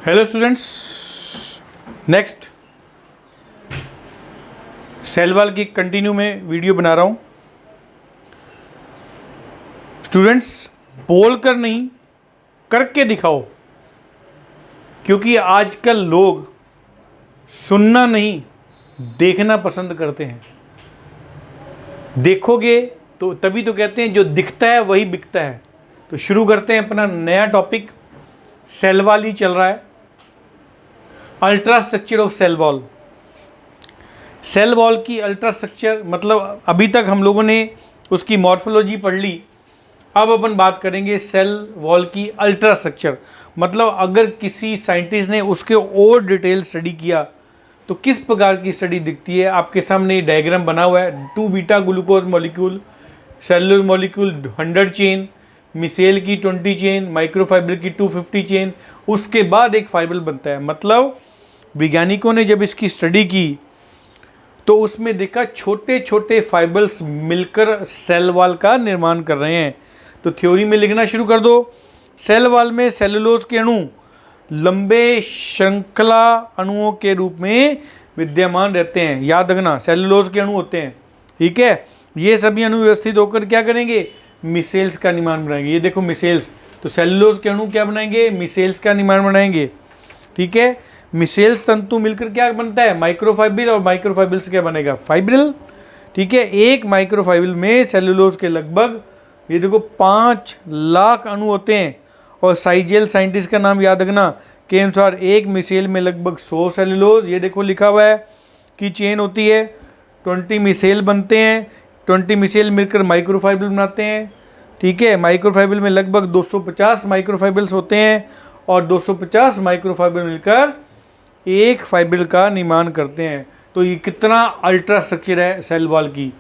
Hello students, next cell wall की continue में video बना रहा हूँ। स्टूडेंट्स, बोलकर नहीं करके दिखाओ, क्योंकि आजकल लोग सुनना नहीं देखना पसंद करते हैं। देखोगे तो तभी तो कहते हैं जो दिखता है वही बिकता है। तो शुरू करते हैं अपना नया टॉपिक। सेल वॉल ही चल रहा है, ultra structure of cell wall. Cell wall की अल्ट्रा स्ट्रक्चर मतलब अभी तक हम लोगों ने उसकी मॉर्फोलॉजी पढ़ ली। अब अपन बात करेंगे सेल वॉल की अल्ट्रा स्ट्रक्चर, मतलब अगर किसी साइंटिस्ट ने उसके और डिटेल स्टडी किया तो किस प्रकार की स्टडी दिखती है। आपके सामने डायग्राम बना हुआ है। 2 beta glucose molecule, cellular molecule 100 chain, micelle की 20 चेन, माइक्रोफाइबर की 250 चेन, उसके बाद एक फाइबर बनता है। मतलब वैज्ञानिकों ने जब इसकी स्टडी की तो उसमें देखा छोटे छोटे फाइबर्स मिलकर सेल वॉल का निर्माण कर रहे हैं। तो थ्योरी में लिखना शुरू कर दो। सेल वॉल में सेलुलोज के अणु लंबे श्रृंखला अणुओं के रूप में विद्यमान रहते हैं। याद रखना, सेलुलोज के अणु होते हैं, ठीक है। ये सभी अणु व्यवस्थित होकर क्या करेंगे, मिसेल्स का निर्माण बनाएंगे। ये देखो मिसेल्स, तो सेलुलोज के अणु क्या बनाएंगे, मिसेल्स का निर्माण बनाएंगे, ठीक है। मिसेल्स तंतु मिलकर क्या बनता है, माइक्रोफाइबर, और माइक्रोफाइबर से क्या बनेगा, फाइब्रिल, ठीक है। एक माइक्रोफाइबर में सेलुलोज के लगभग ये देखो 5 लाख अणु होते हैं। और साइजेल साइंटिस्ट का नाम याद रखना के अनुसार एक मिसेल में लगभग 100 सेलुलोज, ये देखो लिखा हुआ है, की चेन होती है। 20 मिसेल बनते हैं, 20 मिसेल मिलकर माइक्रोफाइबर बनाते हैं, ठीक है। माइक्रोफाइबर में लगभग 250 माइक्रोफाइबर्स होते हैं और 250 माइक्रोफाइबर मिलकर एक फाइबर का निर्माण करते हैं। तो ये कितना अल्ट्रा स्ट्रक्चर है सेल वॉल की।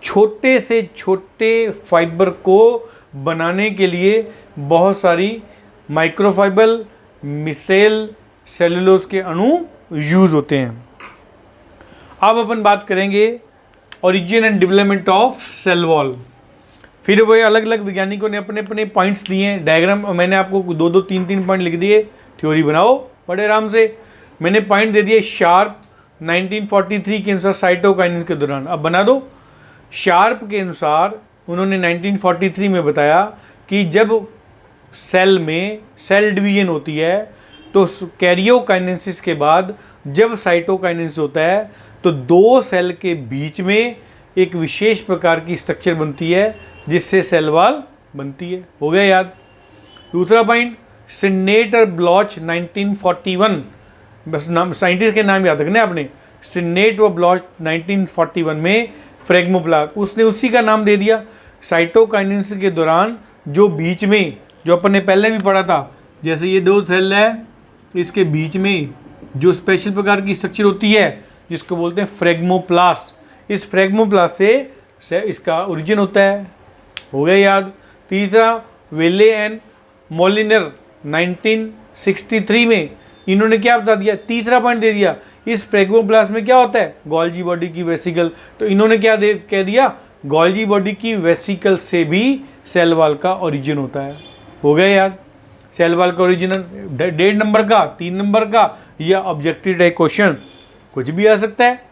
छोटे से छोटे फाइबर को बनाने के लिए बहुत सारी माइक्रोफाइबर, मिसेल, सेलुलोज के अणु यूज होते हैं। अब अपन बात करेंगे origin and development of cell wall. फिर वही अलग अलग वैज्ञानिकों ने अपने अपने पॉइंट्स दिए हैं। डायग्राम मैंने आपको 2-2, 3-3 पॉइंट लिख दिए। थ्योरी बनाओ बड़े आराम से। मैंने पॉइंट दे दिए शार्प 1943 के अनुसार साइटोकाइनेसिस के दौरान। अब बना दो। शार्प के अनुसार उन्होंने 1943 में बताया कि जब सेल में सेल डिवीजन होती है तो कैरियोकाइनेसिस के बाद जब साइटोकाइनेसिस होता है तो 2 सेल के बीच में एक विशेष प्रकार की स्ट्रक्चर बनती है जिससे सेल वॉल बनती है। हो गया याद। दूसरा पॉइंट, सिन्नेट और ब्लॉच 1941, बस नाम साइंटिस्ट के नाम याद रखने आपने। सिन्नेट व ब्लॉच 1941 में फ्रेगमोप्लास्ट, उसने उसी का नाम दे दिया। साइटोकाइनेसिस के दौरान जो बीच में, जो अपन ने पहले भी पढ़ा था, जैसे ये 2 सेल है, इसके बीच में जो स्पेशल प्रकार की स्ट्रक्चर होती है जिसको बोलते हैं फ्रेगमोप्लास्ट। इस फ्रेगमोप्लास्ट से इसका ओरिजिन होता है। हो गया याद। तीसरा, वेले एंड मोलिनर 1963 में इन्होंने क्या बता दिया, तीसरा पॉइंट दे दिया, इस फ्रेगमोप्लास्ट में क्या होता है, गोल्जी बॉडी की वेसिकल। तो इन्होंने क्या कह दिया, गोल्जी बॉडी की वेसिकल से भी सेल वॉल का ओरिजिन होता है। हो गया याद। सेल वॉल का ओरिजिन 1.5 नंबर का, 3 नंबर का, या ऑब्जेक्टिव टाइप क्वेश्चन कुछ भी आ सकता है।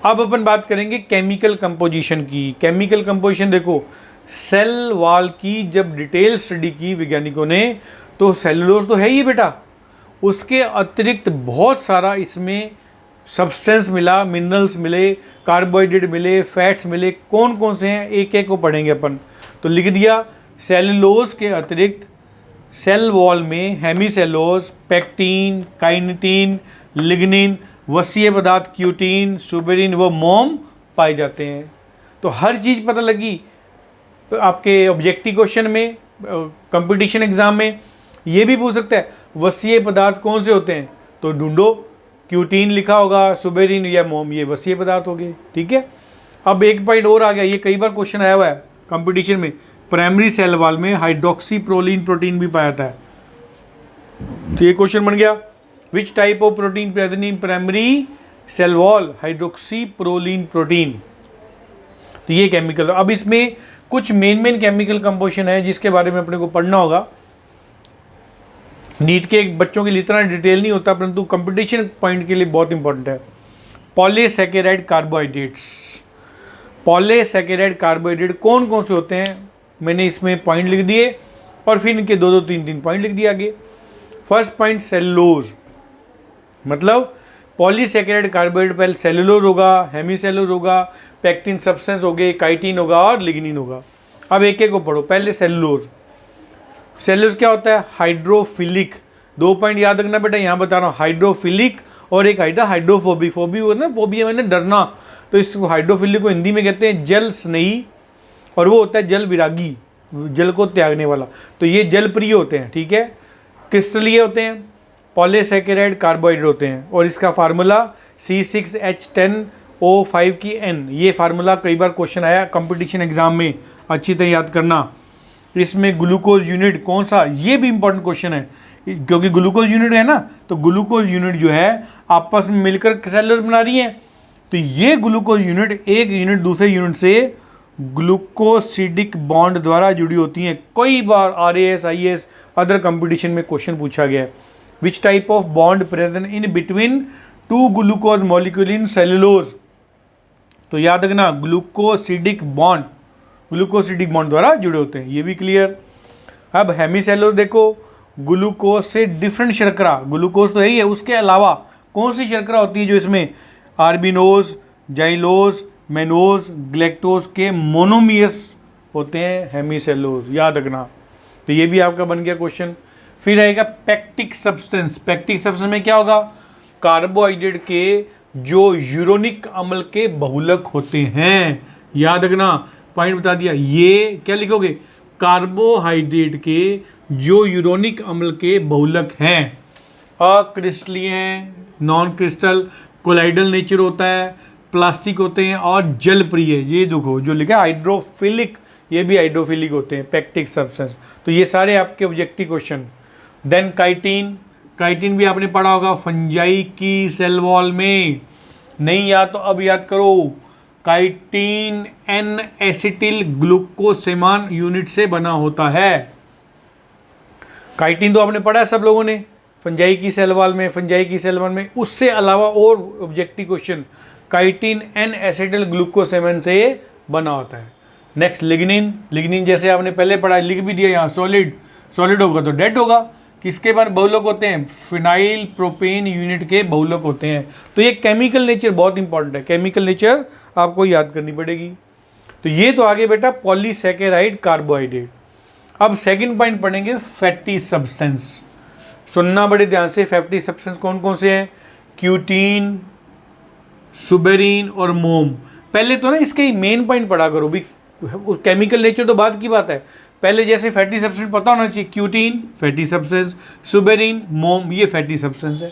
अब अपन बात करेंगे केमिकल कंपोजिशन की। केमिकल कंपोजिशन देखो, सेल वॉल की जब डिटेल स्टडी की वैज्ञानिकों ने तो सेलुलोज तो है ही बेटा, उसके अतिरिक्त बहुत सारा इसमें सब्सटेंस मिला, मिनरल्स मिले, कार्बोहाइड्रेट मिले, फैट्स मिले। कौन कौन से हैं एक एक को पढ़ेंगे अपन। तो लिख दिया, सेलुलोज के अतिरिक्त सेल वॉल में हेमीसेलोज, पेक्टिन, काइनेटिन, लिग्निन, वसीय पदार्थ क्यूटीन, सुबेरिन व मोम पाए जाते हैं। तो हर चीज़ पता लगी। तो आपके ऑब्जेक्टिव क्वेश्चन में, कंपटीशन एग्जाम में ये भी पूछ सकता है वसीय पदार्थ कौन से होते हैं, तो ढूंढो। क्यूटीन लिखा होगा, सुबेरिन या मोम, ये वसीय पदार्थ हो गए, ठीक है। अब एक पॉइंट और आ गया, ये कई बार क्वेश्चन आया हुआ है कंपटीशन में। प्राइमरी सेल वॉल में हाइड्रोक्सी प्रोलीन प्रोटीन भी पाया जाता है। तो ये क्वेश्चन बन गया, which type of protein present in primary cell wall, hydroxy proline protein. तो ये केमिकल। अब इसमें कुछ मेन केमिकल कंपोजिशन है जिसके बारे में अपने को पढ़ना होगा। नीट के बच्चों के लिए इतना डिटेल नहीं होता, परंतु कंपटीशन पॉइंट के लिए बहुत इंपॉर्टेंट है। पॉलीसैकेराइड कार्बोहाइड्रेट्स, पॉलीसैकेराइड कार्बोहाइड्रेट कौन कौन से होते हैं, मैंने इसमें पॉइंट लिख दिए और फिर इनके दो दो तीन तीन पॉइंट लिख दिए आगे। फर्स्ट पॉइंट सेलुलोज, मतलब पॉलीसैकेराइड कार्बोहाइड्रेट पहले सेलुलोज होगा, हेमीसेलुलोज होगा, पैक्टिन सब्सटेंस हो गए, काइटिन होगा और लिग्निन होगा। अब एक एक को पढ़ो। पहले सेलुलोज, सेलुलोज क्या होता है, हाइड्रोफिलिक। 2 पॉइंट याद रखना बेटा, यहाँ बता रहा हूँ, हाइड्रोफिलिक और एक आइटा हाइड्रोफोबिक। फोबिक होता है ना, फोबिया मैंने डरना, तो इस हाइड्रोफिलिक को हिंदी में कहते हैं जल स्नेही, और वो होता है जल विरागी, जल को त्यागने वाला। तो ये जल प्रिय होते हैं, ठीक है। क्रिस्टलीय होते हैं, पॉलीसैकेराइड कार्बोहाइड्रेट होते हैं, और इसका फार्मूला C6H10O5 की N। ये फार्मूला कई बार क्वेश्चन आया कंपटीशन एग्जाम में, अच्छी तरह याद करना। इसमें ग्लूकोज यूनिट कौन सा, ये भी इंपॉर्टेंट क्वेश्चन है, क्योंकि ग्लूकोज यूनिट है ना, तो ग्लूकोज यूनिट जो है आपस में मिलकर सेलुलर बना रही है, तो ये ग्लूकोज यूनिट एक यूनिट दूसरे यूनिट से ग्लूकोसिडिक बॉन्ड द्वारा जुड़ी होती हैं। कई बार RAS IAS अदर कंपटीशन में क्वेश्चन पूछा गया है, विच type of bond present in between 2 glucose molecule in cellulose. तो याद रखना ग्लूकोसिडिक बॉन्ड, ग्लूकोसिडिक बॉन्ड द्वारा जुड़े होते हैं, ये भी क्लियर। अब हेमीसेलुलोज देखो, ग्लूकोज से डिफरेंट शर्करा, ग्लूकोज तो यही है, उसके अलावा कौन सी शर्करा होती है जो इसमें आर्बिनोज, जाइलोज, मेनोज, ग्लैक्टोज के मोनोमियर्स होते हैं हेमीसेलुलोज, याद रखना। तो ये भी आपका बन गया क्वेश्चन। फिर आएगा पैक्टिक सब्सटेंस। पैक्टिक सब्सटेंस में क्या होगा, कार्बोहाइड्रेट के जो यूरोनिक अम्ल के बहुलक होते हैं, याद रखना, पॉइंट बता दिया। ये क्या लिखोगे, कार्बोहाइड्रेट के जो यूरोनिक अम्ल के बहुलक हैं, अक्रिस्टलीय हैं, नॉन क्रिस्टल, कोलाइडल नेचर होता है, प्लास्टिक होते हैं और जल प्रिय। ये देखो जो लिखा है हाइड्रोफिलिक, ये भी हाइड्रोफिलिक होते हैं पैक्टिक सब्सटेंस। तो ये सारे आपके objective question. Then chitin, chitin भी आपने पढ़ा होगा फंजाई की सेल वॉल में, नहीं याद तो अब याद करो। काइटिन N एसिटिल ग्लूकोसेमान यूनिट से बना होता है। काइटिन तो आपने पढ़ा है सब लोगों ने, फंजाई की सेल वॉल में, फंजाई की सेल वॉल में। उससे अलावा और objective question, chitin N acetyl glucosamine से बना होता है। नेक्स्ट लिग्निन, लिग्निन जैसे आपने पहले पढ़ा, लिख भी दिया यहाँ, सॉलिड, सॉलिड होगा तो डेड होगा। किसके बाद बहुलक होते हैं, फिनाइल प्रोपेन यूनिट के बहुलक होते हैं। तो ये केमिकल नेचर बहुत इंपॉर्टेंट है, केमिकल नेचर आपको याद करनी पड़ेगी। तो ये तो आगे बेटा पॉलीसैकेराइड कार्बोहाइड्रेट। अब सेकंड पॉइंट पढ़ेंगे फैटी सब्सटेंस। सुनना बड़े ध्यान से, फैटी सब्सटेंस कौन कौन से हैं, क्यूटीन, सुबेरीन और मोम। पहले तो ना इसके मेन पॉइंट पढ़ा करो भी, केमिकल नेचर तो बाद की बात है, पहले जैसे फैटी सब्सटेंस पता होना चाहिए, क्यूटीन फैटी सब्सटेंस, सुबेरीन, मोम ये फैटी सब्सटेंस है।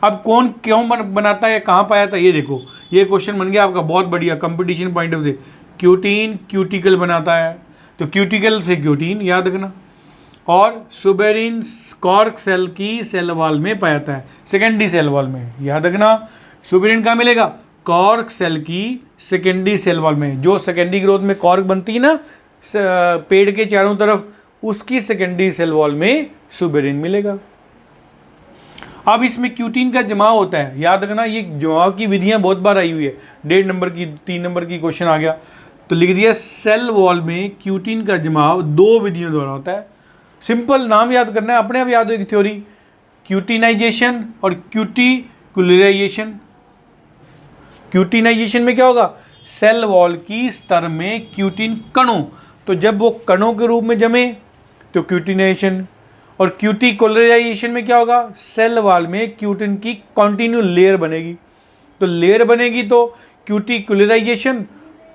अब कौन क्यों बनाता है, कहाँ पाया था, ये देखो, ये क्वेश्चन बन गया आपका बहुत बढ़िया कंपटीशन पॉइंट ऑफ से। क्यूटीन क्यूटिकल बनाता है, तो क्यूटिकल से क्यूटीन याद रखना, और सुबेरीन कॉर्क सेल की सेल वॉल में पाया जाता है, सेकेंडरी सेल वॉल में, याद रखना। सुबेरीन कहाँ मिलेगा, कॉर्क सेल की सेकेंडरी सेल वॉल में, जो सेकेंडरी ग्रोथ में कॉर्क बनती है ना पेड़ के चारों तरफ, उसकी सेकेंडरी सेल वॉल में सुबेरीन मिलेगा। अब इसमें क्यूटीन का जमाव होता है, याद रखना, ये जमाव की विधियां बहुत बार आई हुई है, 1.5 नंबर की 3 नंबर की क्वेश्चन आ गया, तो लिख दिया सेल वॉल में क्यूटीन का जमाव 2 विधियों द्वारा होता है। सिंपल नाम याद करना है, अपने आप याद होगी थ्योरी, क्यूटिनाइजेशन और क्यूटिकुलराइजेशन। क्यूटिनाइजेशन में क्या होगा, सेल वॉल की स्तर में क्यूटिन कणों, तो जब वो कणों के रूप में जमे तो क्यूटिनाइजेशन, और क्यूटिकुलराइजेशन में क्या होगा, सेल वॉल में क्यूटिन की कॉन्टिन्यू लेयर बनेगी, तो लेयर बनेगी तो क्यूटिकुलराइजेशन,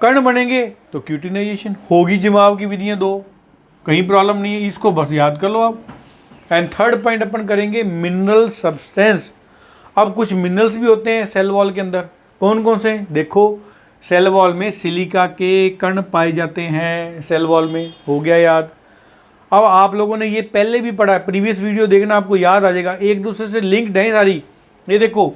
कण बनेंगे तो क्यूटिनाइजेशन होगी। जमाव की विधियां 2, कहीं प्रॉब्लम नहीं है, इसको बस याद कर लो आप। एंड थर्ड पॉइंट अपन करेंगे मिनरल सब्सटेंस। अब कुछ मिनरल्स भी होते हैं सेल वॉल के अंदर, कौन कौन से, देखो सेल वॉल में सिलिका के कण पाए जाते हैं, सेल वॉल में, हो गया याद। अब आप लोगों ने ये पहले भी पढ़ा है, प्रीवियस वीडियो देखना आपको याद आ जाएगा, एक दूसरे से लिंक्ड है सारी। ये देखो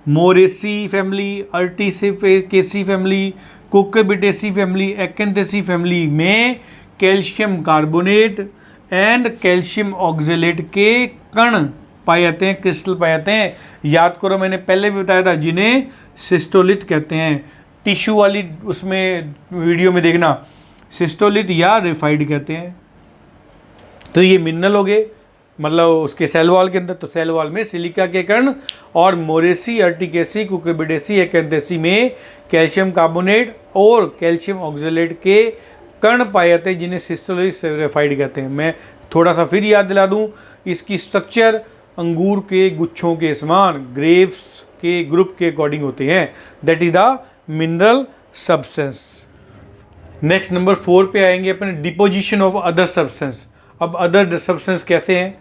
Moraceae family, Urticaceae family, Cucurbitaceae family, Acanthaceae family में calcium carbonate, and calcium oxalate के कण पाए जाते हैं, क्रिस्टल पाए जाते हैं। याद करो मैंने पहले भी बताया था जिन्हें सिस्टोलिथ कहते हैं। टिश्यू वाली उसमें वीडियो में देखना, सिस्टोलिथ या रेफाइड कहते हैं। तो ये मिनरल हो गए, मतलब उसके सेल वॉल के अंदर। तो सेल वॉल में सिलिका के कण और मोरेसी, अर्टिकेसी, कुकुरबिटेसी, एक्यांथेसी में कैल्शियम कार्बोनेट और कैल्शियम ऑक्जेलेट के कण पाए जाते हैं जिन्हें सिस्टोलिथ रेफाइड कहते हैं। मैं थोड़ा सा फिर याद दिला दूं, इसकी स्ट्रक्चर अंगूर के गुच्छों के समान ग्रेप्स के ग्रुप के अकॉर्डिंग होते हैं। That is the mineral substance. Next number 4 पे आएंगे अपने डिपोजिशन ऑफ अदर सब्सटेंस। अब अदर सब्सटेंस कैसे हैं,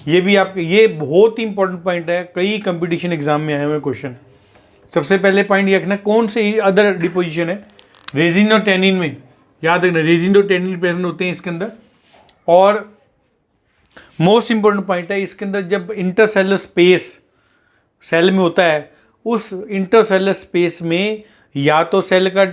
ये भी आप, ये बहुत ही इंपॉर्टेंट पॉइंट है, कई कंपटीशन एग्जाम में आए हुए क्वेश्चन। सबसे पहले पॉइंट ये रखना कौन से अदर डिपोजिशन है। रेजिन और टेनिन में याद रखना, रेजिन और टेनिन प्रेजेंट होते हैं इसके अंदर। और मोस्ट इंपॉर्टेंट पॉइंट है इसके अंदर, जब इंटरसेलुलर स्पेस सेल में होता है, उस इंटरसेलुलर स्पेस में या तो सेल का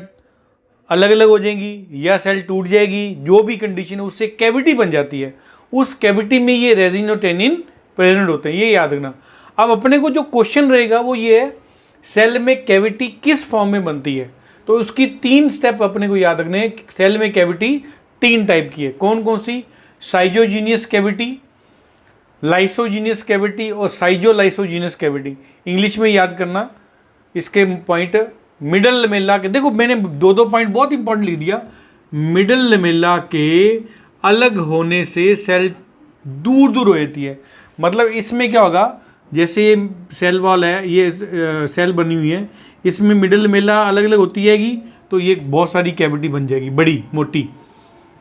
अलग अलग हो जाएंगी या सेल टूट जाएगी, जो भी कंडीशन है, उससे कैविटी बन जाती है। उस कैविटी में ये रेजिन और टेनिन प्रेजेंट होते हैं, ये याद रखना। अब अपने को जो क्वेश्चन रहेगा वो ये है, सेल में कैविटी किस फॉर्म में बनती है। तो उसकी 3 स्टेप अपने को याद रखने हैं। सेल में कैविटी 3 टाइप की है, कौन कौन सी? साइजोजीनियस कैविटी, लाइसोजीनियस कैविटी और साइजोलाइसोजीनियस कैविटी। इंग्लिश में याद करना इसके पॉइंट। मिडल लेमेला के, देखो मैंने 2 पॉइंट बहुत इंपॉर्टेंट लिख दिया। मिडल लेमेला के अलग होने से सेल दूर दूर हो जाती है। मतलब इसमें क्या होगा, जैसे ये सेल वॉल है, ये सेल बनी हुई है, इसमें मिडल लेमेला अलग अलग होती जाएगी, तो ये बहुत सारी कैविटी बन जाएगी, बड़ी मोटी।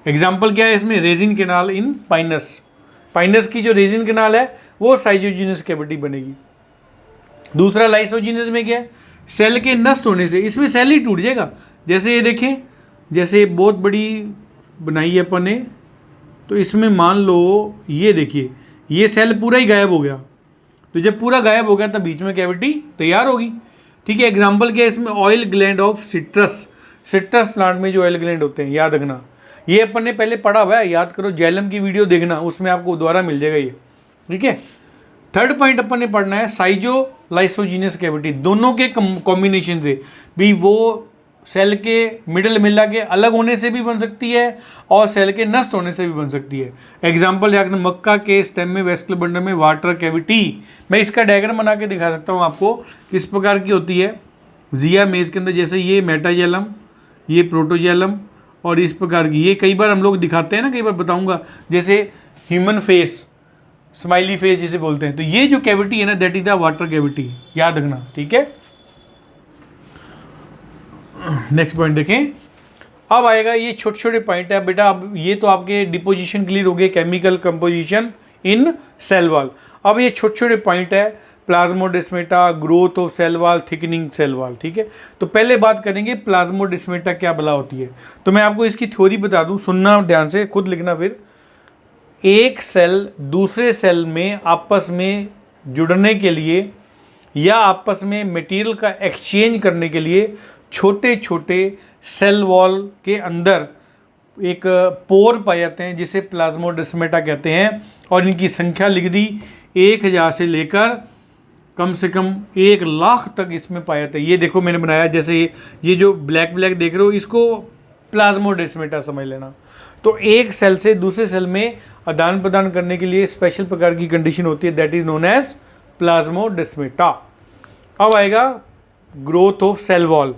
एग्जाम्पल क्या है इसमें? Resin canal in Pinus. Pinus की जो रेजिन कैनाल है वो साइजोजीनियस कैविटी बनेगी। दूसरा लाइसोजीनियस में क्या है? सेल के नष्ट होने से इसमें सेल ही टूट जाएगा। जैसे ये देखें, जैसे बहुत बड़ी बनाई है अपन ने, तो इसमें मान लो ये देखिए, ये सेल पूरा ही गायब हो गया। तो जब पूरा गायब हो गया तब बीच में कैविटी तैयार होगी। ठीक है, एग्जाम्पल क्या है इसमें? Oil gland of citrus. Citrus plant में जो ऑयल ग्लैंड होते हैं, याद रखना। ये अपन ने पहले पढ़ा हुआ है, याद करो, जैलम की वीडियो देखना, उसमें आपको दोबारा मिल जाएगा ये। ठीक है, थर्ड पॉइंट अपन ने पढ़ना है साइजो लाइसोजीनियस कैविटी। दोनों के कॉम्बिनेशन से भी, वो सेल के मिडल मिला के अलग होने से भी बन सकती है और सेल के नष्ट होने से भी बन सकती है। एग्जाम्पल याद, मक्का के स्टेम में वेस्कुलर बंडल में वाटर कैविटी। मैं इसका डायग्राम बना के दिखा सकता हूँ आपको किस प्रकार की होती है। जिया मेज के अंदर जैसे ये मेटाजेलम, ये प्रोटोजेलम और इस प्रकार की, ये कई बार हम लोग दिखाते हैं ना, कई बार बताऊंगा, जैसे ह्यूमन फेस, स्माइली फेस जिसे बोलते हैं। तो ये जो कैविटी है ना, that is the water cavity, याद रखना। ठीक है, नेक्स्ट पॉइंट देखें। अब आएगा ये छोटे छोटे पॉइंट है बेटा। अब ये तो आपके डिपोजिशन क्लियर हो गए, chemical composition in cell wall. अब ये छोटे छोटे पॉइंट है, plasmodesmata, growth of cell wall, thickening cell wall. ठीक है, तो पहले बात करेंगे प्लाज्मोडेस्मेटा क्या भला होती है। तो मैं आपको इसकी थ्योरी बता दूं, सुनना ध्यान से, खुद लिखना फिर। एक सेल दूसरे सेल में आपस में जुड़ने के लिए या आपस में मटेरियल का एक्सचेंज करने के लिए छोटे छोटे सेल वॉल के अंदर एक पोर पाए जाते हैं जिसे प्लाज्मोडेस्मेटा कहते हैं। और इनकी संख्या लिख दी 1000 से लेकर कम से कम 1 लाख तक इसमें पाए जाते हैं। ये देखो मैंने बनाया, जैसे ये जो ब्लैक ब्लैक देख रहे हो, इसको प्लाज्मोडेस्मेटा समझ लेना। तो एक सेल से दूसरे सेल में आदान प्रदान करने के लिए स्पेशल प्रकार की कंडीशन होती है, that is known as plasmodesmata. अब आएगा ग्रोथ ऑफ सेल वॉल।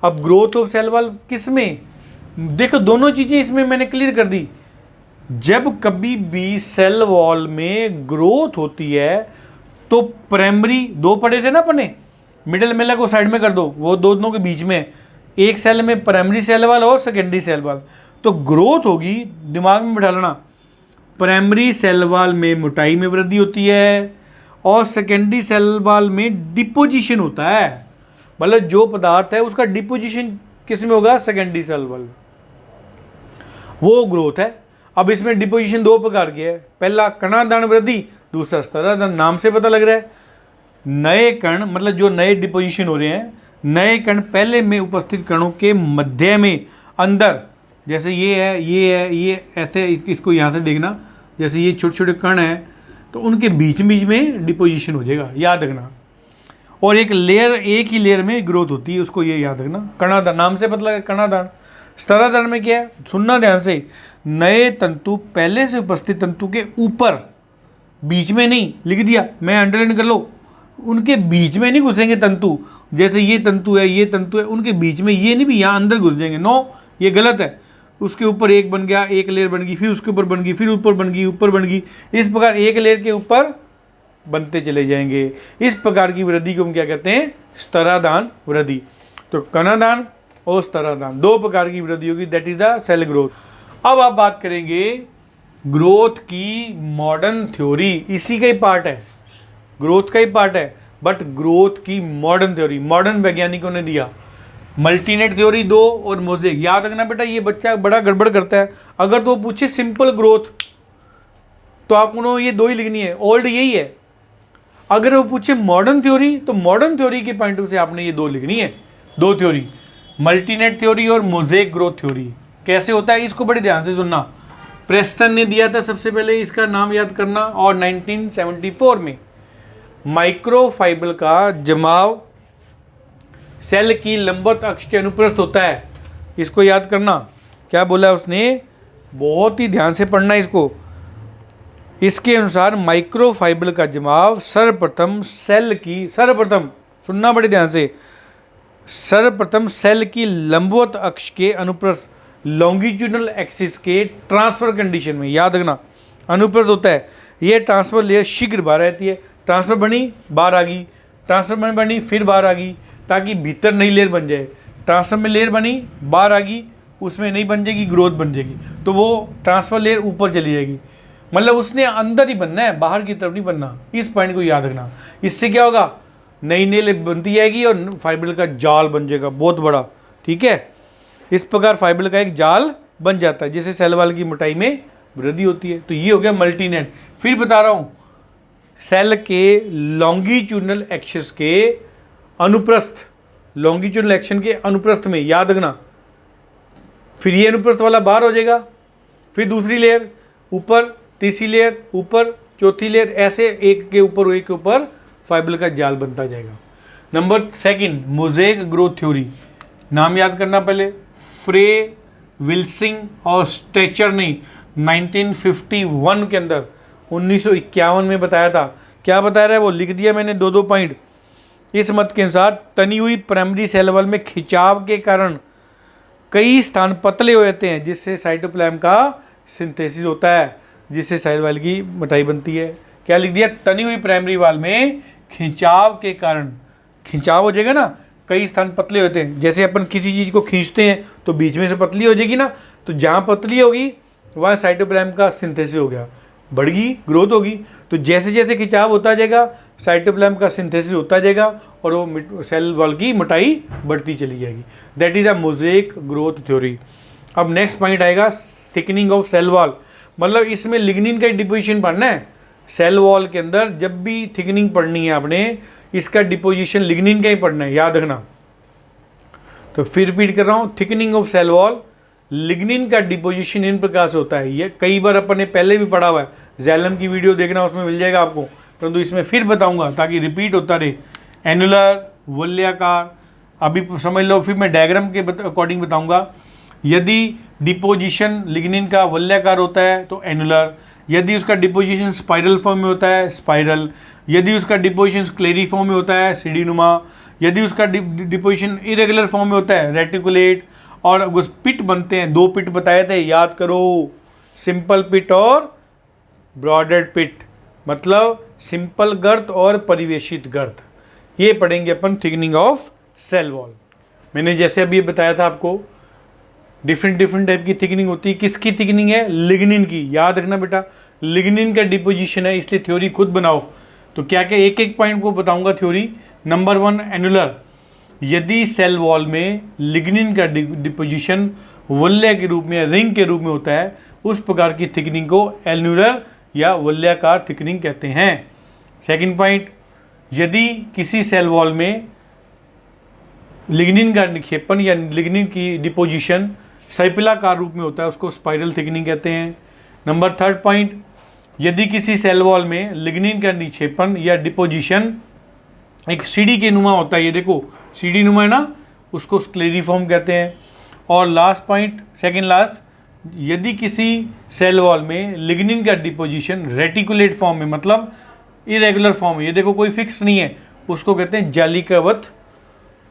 अब ग्रोथ ऑफ सेल वॉल किस में? देखो दोनों चीजें इसमें मैंने क्लियर कर दी। जब कभी भी सेल वॉल में ग्रोथ होती है तो प्राइमरी, 2 पढ़े थे ना अपने, मिडिल मेला को साइड में कर दो, वो दोनों के बीच में एक सेल में प्राइमरी सेल वॉल और सेकेंडरी सेल वॉल। तो ग्रोथ होगी, दिमाग में बिठा लेना, प्राइमरी सेल वॉल में मोटाई में वृद्धि होती है और सेकेंडरी सेल वॉल में डिपोजिशन होता है। मतलब जो पदार्थ है उसका डिपोजिशन किस में होगा? सेकेंडरी सेल वॉल, वो ग्रोथ है। अब इसमें डिपोजिशन 2 प्रकार की है, पहला कणादान वृद्धि, दूसरा स्तरादान। नाम से पता लग रहा है, नए कण, मतलब जो नए डिपोजिशन हो रहे हैं, नए कण पहले में उपस्थित कणों के मध्य में अंदर, जैसे ये है, ये है, ये ऐसे, इसको यहाँ से देखना, जैसे ये छोटे छोटे कण हैं तो उनके बीच बीच में डिपोजिशन हो जाएगा, याद रखना। और एक ही लेयर में ग्रोथ होती है, उसको ये याद रखना। कणादान, नाम से पता लगा कणादान। स्तराधान में क्या है, सुनना ध्यान से, नए तंतु पहले से उपस्थित तंतु के ऊपर, बीच में नहीं, लिख दिया मैं, अंडरलाइन कर लो, उनके बीच में नहीं घुसेंगे तंतु। जैसे ये तंतु है, ये तंतु है, उनके बीच में ये नहीं भी यहाँ अंदर घुस जाएंगे, नो, ये गलत है। उसके ऊपर एक बन गया, एक लेयर बन गई, फिर उसके ऊपर बन गई, फिर ऊपर बन गई, ऊपर बन गई, इस प्रकार एक लेयर के ऊपर बनते चले जाएंगे। इस प्रकार की वृद्धि को हम क्या कहते हैं, स्तराधान वृद्धि। तो कणादान और स्तराधान 2 प्रकार की वृद्धि होगी, that is the cell growth. अब आप बात करेंगे ग्रोथ की मॉडर्न थ्योरी, इसी का ही पार्ट है, ग्रोथ का ही पार्ट है, बट ग्रोथ की मॉडर्न थ्योरी मॉडर्न वैज्ञानिकों ने दिया। मल्टीनेट थ्योरी 2 और मोज़ेक। याद रखना बेटा, ये बच्चा बड़ा गड़बड़ करता है। अगर तो पूछे सिंपल ग्रोथ तो आपको ये 2 ही लिखनी है, ओल्ड यही है। अगर वो पूछे मॉडर्न थ्योरी तो मॉडर्न थ्योरी के पॉइंट ऑफ से आपने ये 2 लिखनी है, 2 थ्योरी, मल्टीनेट थ्योरी और मोज़ेक ग्रोथ थ्योरी। कैसे होता है इसको बड़े ध्यान से सुनना। प्रेस्टन ने दिया था सबसे पहले, इसका नाम याद करना। और 1974 में माइक्रोफाइबर का जमाव सेल की लंबवत अक्ष के अनुप्रस्थ होता है, इसको याद करना। क्या बोला उसने, बहुत ही ध्यान से पढ़ना इसको। इसके अनुसार माइक्रोफाइबर का जमाव सर्वप्रथम सुनना बड़े ध्यान से, सर्वप्रथम सेल की लंबवत अक्ष के अनुप्रस्थ लॉन्गिट्यूडनल एक्सिस के ट्रांसफर कंडीशन में, याद रखना, अनुप्रस्थ होता है। यह ट्रांसफर लेयर शीघ्र बाहर रहती है। ट्रांसफर बनी, बाहर आ गई, ट्रांसफर बनी, फिर बाहर आ गई, ताकि भीतर नई लेयर बन जाए। ट्रांसफर में लेयर बनी, बाहर आ गई, उसमें नहीं बन जाएगी, ग्रोथ बन जाएगी, तो वो ट्रांसफर लेयर ऊपर चली जाएगी। मतलब उसने अंदर ही बनना है, बाहर की तरफ नहीं बनना। इस पॉइंट को याद रखना। इससे क्या होगा, नई लेयर बनती जाएगी और फाइबर का जाल बन जाएगा बहुत बड़ा, ठीक है। इस प्रकार फाइबर का एक जाल बन जाता है, जिससे सेल वॉल की मोटाई में वृद्धि होती है। तो ये हो गया मल्टीनेट। फिर बता रहा हूँ, सेल के लॉन्गिट्यूडनल एक्सिस के अनुप्रस्थ, लॉन्गिट्यूडनल एक्शन के अनुप्रस्थ में, याद रखना। फिर ये अनुप्रस्थ वाला बाहर हो जाएगा, फिर दूसरी लेयर ऊपर, तीसरी लेयर ऊपर, चौथी लेयर, ऐसे एक के ऊपर फाइबर का जाल बनता जाएगा। Number 2, mosaic growth theory. नाम याद करना पहले, फ्रे, विल्सिंग और स्ट्रेचर ने 1951 के अंदर 1951 में बताया था। क्या बताया रहा है वो लिख दिया मैंने, 2 पॉइंट। इस मत के अनुसार तनी हुई प्राइमरी सेल वॉल में खिंचाव के कारण कई स्थान पतले हो जाते हैं, जिससे साइटोप्लाज्म का सिंथेसिस होता है, जिससे सेल वॉल की मोटाई बनती है। क्या लिख दिया, तनी हुई प्राइमरी वॉल में खिंचाव के कारण, खिंचाव हो जाएगा ना, कई स्थान पतले होते हैं। जैसे अपन किसी चीज़ को खींचते हैं तो बीच में से पतली हो जाएगी ना, तो जहाँ पतली होगी वहाँ साइटोप्लाज्म का सिंथेसिस हो गया, बढ़गी, ग्रोथ होगी। तो जैसे जैसे खिंचाव होता जाएगा साइटोप्लाज्म का सिंथेसिस होता जाएगा और वो सेल वॉल की मोटाई बढ़ती चली जाएगी। That is the mosaic growth theory. अब नेक्स्ट पॉइंट आएगा, थिकनिंग ऑफ सेल वॉल। मतलब इसमें लिग्निन का डिपोजिशन पढ़ना है। सेल वॉल के अंदर जब भी थिकनिंग पढ़नी है आपने, इसका डिपोजिशन लिग्निन का ही पढ़ना है, याद रखना। तो फिर रिपीट कर रहा हूँ, thickening of cell wall, lignin का डिपोजिशन इन प्रकार से होता है। ये कई बार अपन ने पहले भी पढ़ा हुआ है, जैलम की वीडियो देखना, उसमें मिल जाएगा आपको, परंतु इसमें फिर बताऊंगा ताकि रिपीट होता रहे। एनुलर, वलयाकार, अभी समझ लो, फिर मैं डायग्राम के अकॉर्डिंग बताऊंगा। यदि डिपोजिशन लिग्निन का वलयाकार होता है तो एनुलर, यदि उसका डिपोजिशन स्पाइरल फॉर्म में होता है स्पाइरल, यदि उसका डिपोजिशन स्क्लेरी फॉर्म में होता है सीढ़ीनुमा, यदि उसका डिपोजिशन इरेगुलर फॉर्म में होता है रेटिकुलेट, और उस पिट बनते हैं, 2 पिट बताए थे, याद करो, सिंपल पिट और ब्रॉडेड पिट, मतलब सिंपल गर्त और परिवेशित गर्त। ये पढ़ेंगे अपन थिकनिंग ऑफ सेल वॉल। मैंने जैसे अभी बताया था आपको, डिफरेंट टाइप की थिकनिंग होती है। किसकी थिकनिंग है, लिग्निन की, याद रखना बेटा, लिग्निन का डिपोजिशन है, इसलिए थ्योरी खुद बनाओ। तो क्या क्या एक पॉइंट को बताऊंगा थ्योरी। नंबर 1, एनुलर, यदि सेल वॉल में लिग्निन का डिपोजिशन वलय के रूप में, रिंग के रूप में होता है, उस प्रकार की थिकनिंग को एनुलर या वलयाकार थिकनिंग कहते हैं। सेकंड पॉइंट, यदि किसी सेल वॉल में लिग्निन का निक्षेपण या लिग्निन की डिपोजिशन सर्पिलाकार रूप में होता है, उसको स्पाइरल थिकनिंग कहते हैं। नंबर 3 पॉइंट, यदि किसी सेल वॉल में लिग्निन का निक्षेपण या डिपोजिशन एक सीढ़ी के नुमा होता है, ये देखो सीढ़ी नुमा है ना, उसको स्क्लेरिफॉर्म कहते हैं। और लास्ट पॉइंट, सेकंड लास्ट, यदि किसी सेल वॉल में लिग्निन का डिपोजिशन रेटिकुलेट फॉर्म में, मतलब इरेगुलर फॉर्म में, ये देखो कोई फिक्स नहीं है, उसको कहते हैं जालिकावत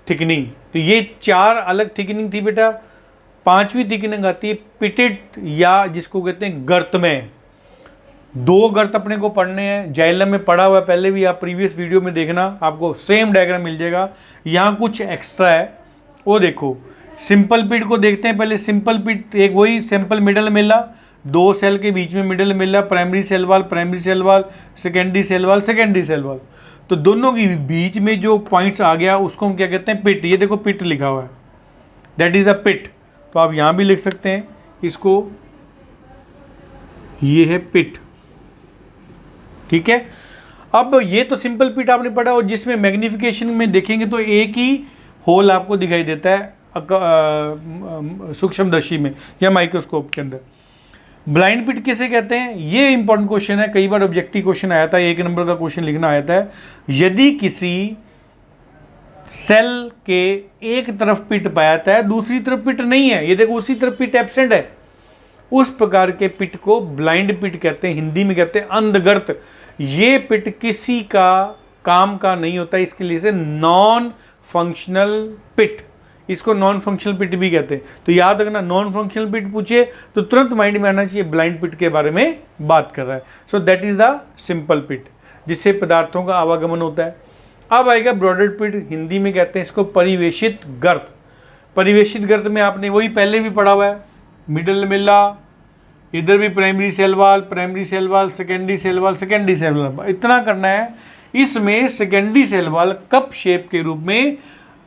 थिकनिंग। तो ये 4 अलग थिकनिंग थी बेटा। 5वीं थिकनिंग आती है पिटेड, या जिसको कहते हैं गर्त में। 2 गर्त अपने को पढ़ने हैं, जाइलम में पढ़ा हुआ है पहले भी, आप प्रीवियस वीडियो में देखना, आपको सेम डायग्राम मिल जाएगा। यहाँ कुछ एक्स्ट्रा है, वो देखो। सिंपल पिट को देखते हैं पहले। सिंपल पिट एक वही सिंपल मिडल मिला, 2 सेल के बीच में middle lamella, primary cell wall, primary cell wall, secondary cell wall, secondary cell wall. तो दोनों के बीच में जो पॉइंट्स आ गया उसको हम क्या कहते हैं, पिट। ये देखो पिट लिखा हुआ है, दैट इज द पिट। तो आप यहाँ भी लिख सकते हैं इसको, ये है पिट, ठीक है। अब ये तो सिंपल पिट आपने पढ़ा, और जिसमें मैग्निफिकेशन में देखेंगे तो एक ही होल आपको दिखाई देता है सूक्ष्मदर्शी में या माइक्रोस्कोप के अंदर। ब्लाइंड पिट किसे कहते हैं, ये इंपॉर्टेंट क्वेश्चन है, कई बार ऑब्जेक्टिव क्वेश्चन आया था, 1 नंबर का क्वेश्चन लिखना आया था। यदि किसी सेल के एक तरफ पिट पाया जाता है, दूसरी तरफ पिट नहीं है, ये देखो उसी तरफ पिट एब्सेंट है, उस प्रकार के पिट को ब्लाइंड पिट कहते हैं, हिंदी में कहते हैं अंधगर्त। ये पिट किसी का काम का नहीं होता, इसके लिए से नॉन फंक्शनल पिट, इसको नॉन फंक्शनल पिट भी कहते हैं। तो याद रखना, नॉन फंक्शनल पिट पूछे तो तुरंत माइंड में आना चाहिए ब्लाइंड पिट के बारे में बात कर रहा है। So that is the simple pit, जिससे पदार्थों का आवागमन होता है। अब आएगा ब्रॉडेड पिट, हिंदी में कहते हैं इसको परिवेशित गर्त। परिवेशित गर्त में आपने वही पहले भी पढ़ा हुआ है, मिडल मिला, इधर भी primary cell wall, primary cell wall, secondary cell wall, secondary cell wall, इतना करना है। इसमें secondary cell wall cup shape के रूप में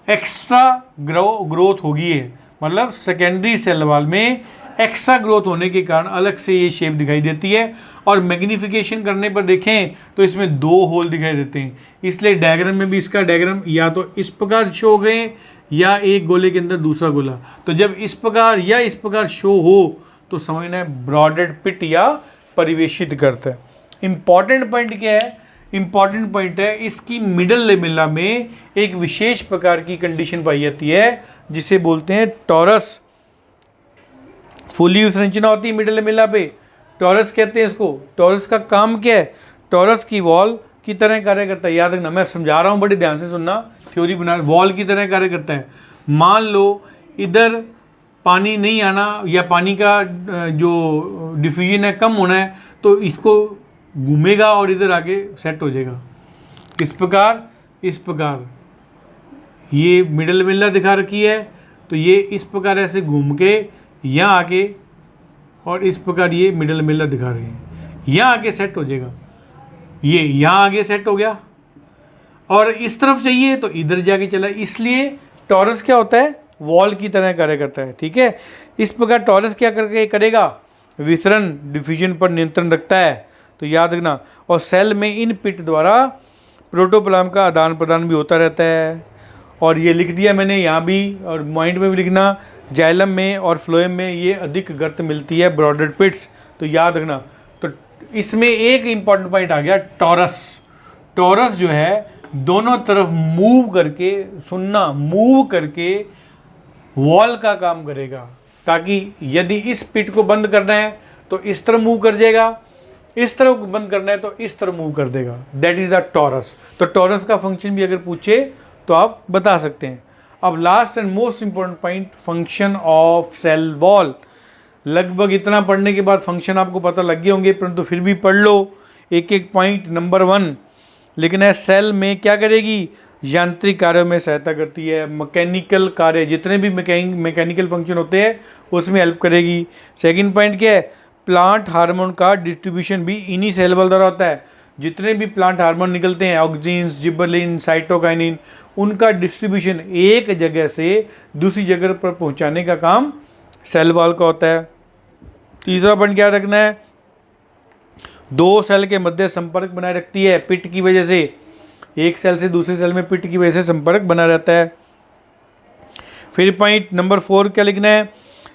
एक्स्ट्रा ग्रोथ होगी है, मतलब सेकेंडरी सेल वाल में एक्स्ट्रा ग्रोथ होने के कारण अलग से ये शेप दिखाई देती है। और मैग्नीफिकेशन करने पर देखें तो इसमें 2 होल दिखाई देते हैं, इसलिए डायग्राम में भी इसका डायग्राम या तो इस प्रकार शो हो गए या एक गोले के अंदर दूसरा गोला। तो जब इस प्रकार या इस प्रकार शो हो तो समझना है ब्रॉडेड पिट या परिवेशित गर्त है। इंपॉर्टेंट पॉइंट क्या है, इंपॉर्टेंट पॉइंट है इसकी मिडल लेमिला में एक विशेष प्रकार की कंडीशन पाई जाती है जिसे बोलते हैं टॉरस। फुली संरचना होती है मिडल लेमिला पे, टॉरस कहते हैं इसको। टॉरस का काम क्या है, टॉरस की वॉल की तरह कार्य करता है। याद रखना, मैं समझा रहा हूँ, बड़े ध्यान से सुनना, थ्योरी बना, वॉल की तरह कार्य करता है। मान लो इधर पानी नहीं आना या पानी का जो डिफ्यूजन है कम होना है, तो इसको घूमेगा और इधर आके सेट हो जाएगा। किस प्रकार, इस प्रकार ये मिडल मिला दिखा रखी है, तो ये इस प्रकार ऐसे घूम के यहाँ आके, और इस प्रकार ये मिडल मिला दिखा रही है, यहाँ आके सेट हो जाएगा। ये यहाँ आगे सेट हो गया, और इस तरफ चाहिए तो इधर जाके चला। इसलिए टॉरस क्या होता है, वॉल की तरह कार्य करता है, ठीक है। इस प्रकार टॉरस क्या करके करेगा, वितरण डिफ्यूजन पर नियंत्रण रखता है, तो याद रखना। और सेल में इन पिट द्वारा प्रोटोप्लाज्म का आदान प्रदान भी होता रहता है। और ये लिख दिया मैंने यहाँ भी, और माइंड में भी लिखना, जाइलम में और फ्लोएम में ये अधिक गर्त मिलती है ब्रॉडेड पिट्स, तो याद रखना। तो इसमें एक इंपॉर्टेंट पॉइंट आ गया टॉरस। टॉरस जो है दोनों तरफ मूव करके, सुनना, मूव करके वॉल का काम करेगा, ताकि यदि इस पिट को बंद करना है तो इस तरफ मूव कर जाएगा, इस तरफ बंद करना है तो इस तरफ मूव कर देगा। That is the torus. तो टॉरस का फंक्शन भी अगर पूछे तो आप बता सकते हैं। अब last and most important point, function of cell wall. लगभग इतना पढ़ने के बाद फंक्शन आपको पता लग गए होंगे, परंतु फिर भी पढ़ लो एक एक पॉइंट। नंबर 1 लिखना है, सेल में क्या करेगी, यांत्रिक कार्यों में सहायता करती है। मैकेनिकल कार्य, जितने भी मैकेनिकल फंक्शन होते हैं उसमें हेल्प करेगी। सेकंड पॉइंट क्या है, प्लांट हार्मोन का डिस्ट्रीब्यूशन भी इन्हीं सेल वॉल द्वारा होता है। जितने भी प्लांट हार्मोन निकलते हैं, ऑक्सीन्स, जिबरलिन, साइटोकाइनिन, उनका डिस्ट्रीब्यूशन एक जगह से दूसरी जगह पर पहुंचाने का काम सेल वॉल का होता है। तीसरा पॉइंट क्या रखना है, 2 सेल के मध्य संपर्क बनाए रखती है पिट की वजह से। एक सेल से दूसरे सेल में पिट की वजह से संपर्क बना रहता है। फिर पॉइंट नंबर 4 क्या लिखना है,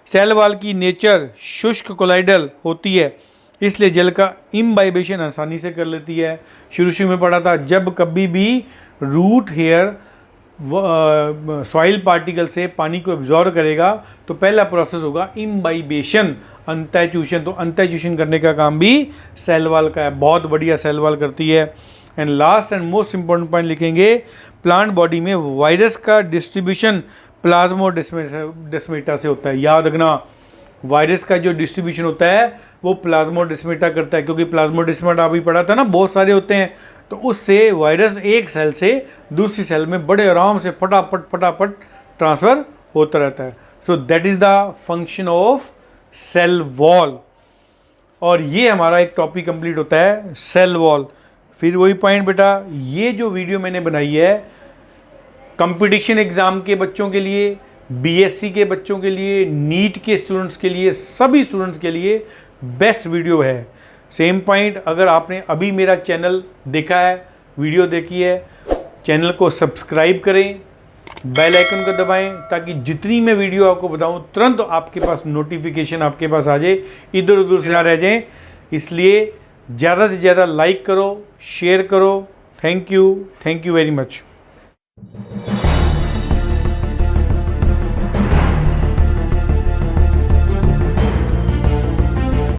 सेल वॉल की नेचर शुष्क कोलाइडल होती है। इसलिए जल का इम्बाइबेशन आसानी से कर लेती है। शुरू में पढ़ा था, जब कभी भी रूट हेयर सॉइल पार्टिकल से पानी को एब्जॉर्ब करेगा तो पहला प्रोसेस होगा इम्बाइबेशन, अंतःचूषण। तो अंतःचूषण करने का काम भी सेल वॉल का है, बहुत बढ़िया सेल वॉल करती है। And last and most important point लिखेंगे, प्लांट बॉडी में वायरस का डिस्ट्रीब्यूशन प्लाज्मोडेस्माटा से होता है। याद रखना, वायरस का जो डिस्ट्रीब्यूशन होता है वो प्लाज्मोडेस्माटा करता है, क्योंकि प्लाज्मोडेस्माटा अभी पढ़ा था ना, बहुत सारे होते हैं, तो उससे वायरस एक सेल से दूसरी सेल में बड़े आराम से फटाफट ट्रांसफ़र होता रहता है। So that is the function of cell wall. और ये हमारा एक टॉपिक कंप्लीट होता है, सेल वॉल। फिर वही पॉइंट बेटा, ये जो वीडियो मैंने बनाई है कंपटीशन एग्ज़ाम के बच्चों के लिए, बीएससी के बच्चों के लिए, नीट के स्टूडेंट्स के लिए, सभी स्टूडेंट्स के लिए बेस्ट वीडियो है। सेम पॉइंट, अगर आपने अभी मेरा चैनल देखा है, वीडियो देखी है, चैनल को सब्सक्राइब करें, बेल आइकन को दबाएं, ताकि जितनी मैं वीडियो आपको बताऊं तुरंत आपके पास नोटिफिकेशन आपके पास आ जाए, इधर उधर से ना रह जाएं। इसलिए ज़्यादा से ज़्यादा लाइक करो, शेयर करो। Thank you very much.